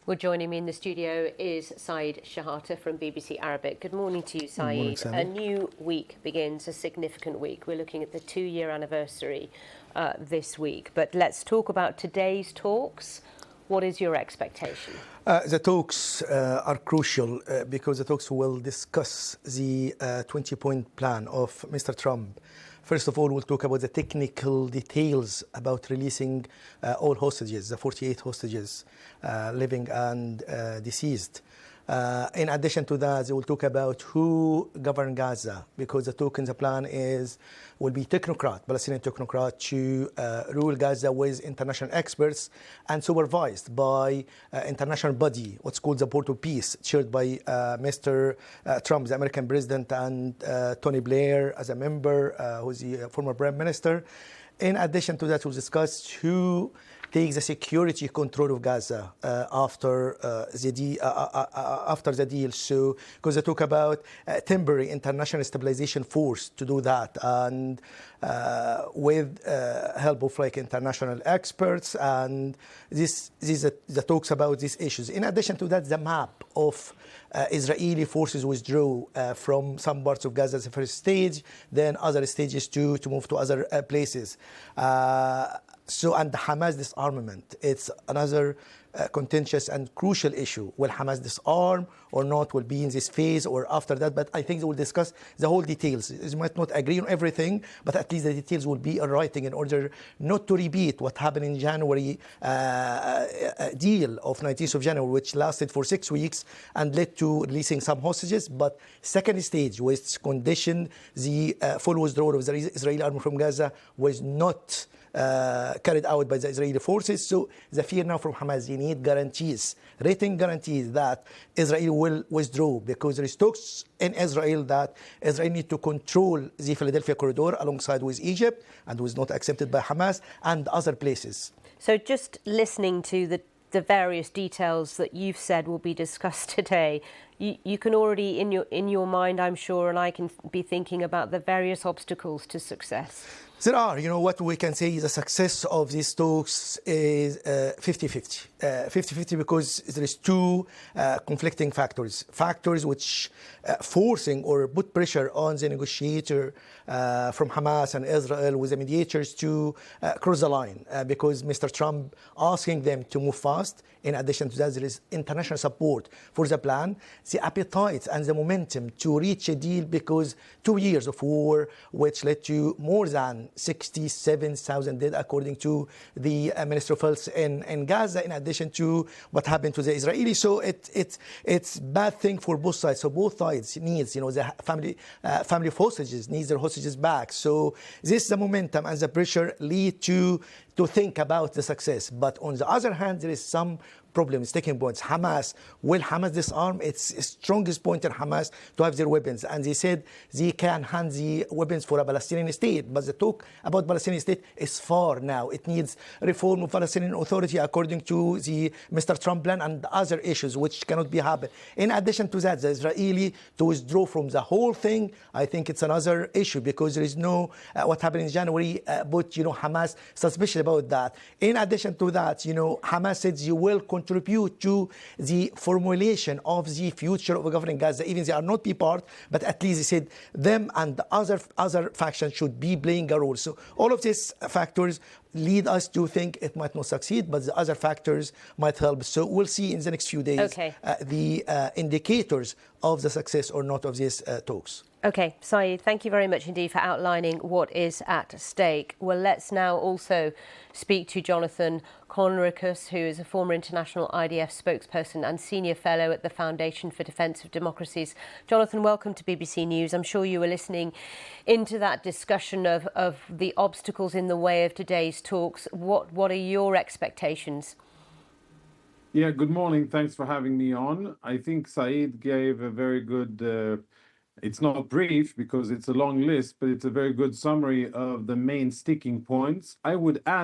Well, joining me in the studio is Saeed Shehata from BBC Arabic. Good morning to you, Saeed. Good morning, Sally. A new week begins, a significant week. We're looking at the 2-year anniversary this week. But let's talk about today's talks. What is your expectation? The talks are crucial because the talks will discuss the 20-point plan of Mr. Trump. First of all, we'll talk about the technical details about releasing all hostages, the 48 hostages, living and deceased. In addition to that, they will talk about who governs Gaza, because the talk in the plan will be Palestinian technocrat to rule Gaza with international experts and supervised by international body, what's called the Board of Peace, chaired by Mr. Trump, the American president, and Tony Blair as a member, who's the former prime minister. In addition to that, we'll discuss who takes the security control of Gaza after the deal. So, because they talk about temporary international stabilization force to do that, and with help of international experts, and the talks about these issues. In addition to that, the map of Israeli forces withdraw from some parts of Gaza as the first stage, then other stages to move to other places. And the Hamas disarmament, it's another contentious and crucial issue. Will Hamas disarm or not? Will be in this phase or after that? But I think they will discuss the whole details. They might not agree on everything, but at least the details will be in writing in order not to repeat what happened in January deal of 19th of January, which lasted for 6 weeks and led to releasing some hostages. But second stage, which conditioned the full withdrawal of the Israeli army from Gaza, was not carried out by the Israeli forces. So the fear now from Hamas, they need guarantees, written guarantees that Israel will withdraw, because there is talks in Israel that Israel need to control the Philadelphia corridor alongside with Egypt, and was not accepted by Hamas and other places. So just listening to the various details that you've said will be discussed today, you can already in your mind, I'm sure, and I can be thinking about the various obstacles to success. There are, what we can say is the success of these talks is 50-50. 50-50 because there is two conflicting factors which forcing or put pressure on the negotiator from Hamas and Israel with the mediators to cross the line, because Mr. Trump asking them to move fast. In addition to that, there is international support for the plan, the appetite and the momentum to reach a deal, because 2 years of war, which led to more than 67,000 dead, according to the Minister of Health in Gaza, in addition to what happened to the Israelis. So it's bad thing for both sides. So both sides needs, the family of hostages needs their hostages back. So this, the momentum and the pressure lead to think about the success. But on the other hand, there is some problems, sticking points. Hamas, will Hamas disarm? It's the strongest point in Hamas to have their weapons. And they said they can hand the weapons for a Palestinian state. But the talk about Palestinian state is far now. It needs reform of Palestinian Authority according to the Mr. Trump plan and other issues which cannot be happened. In addition to that, the Israeli to withdraw from the whole thing, I think it's another issue, because there is no, what happened in January, but, Hamas suspicious about that. In addition to that, Hamas said you will contribute to the formulation of the future of governing Gaza, even they are not be part, but at least they said them and the other factions should be playing a role. So all of these factors lead us to think it might not succeed, but the other factors might help. So we'll see in the next few days the indicators of the success or not of these talks. Okay, Saeed, thank you very much indeed for outlining what is at stake. Well, let's now also speak to Jonathan Conricus, who is a former international IDF spokesperson and senior fellow at the Foundation for Defence of Democracies. Jonathan, welcome to BBC News. I'm sure you were listening into that discussion of the obstacles in the way of today's talks. What are your expectations? Yeah, good morning. Thanks for having me on. I think Saeed gave a very good it's not brief because it's a long list, but it's a very good summary of the main sticking points. I would add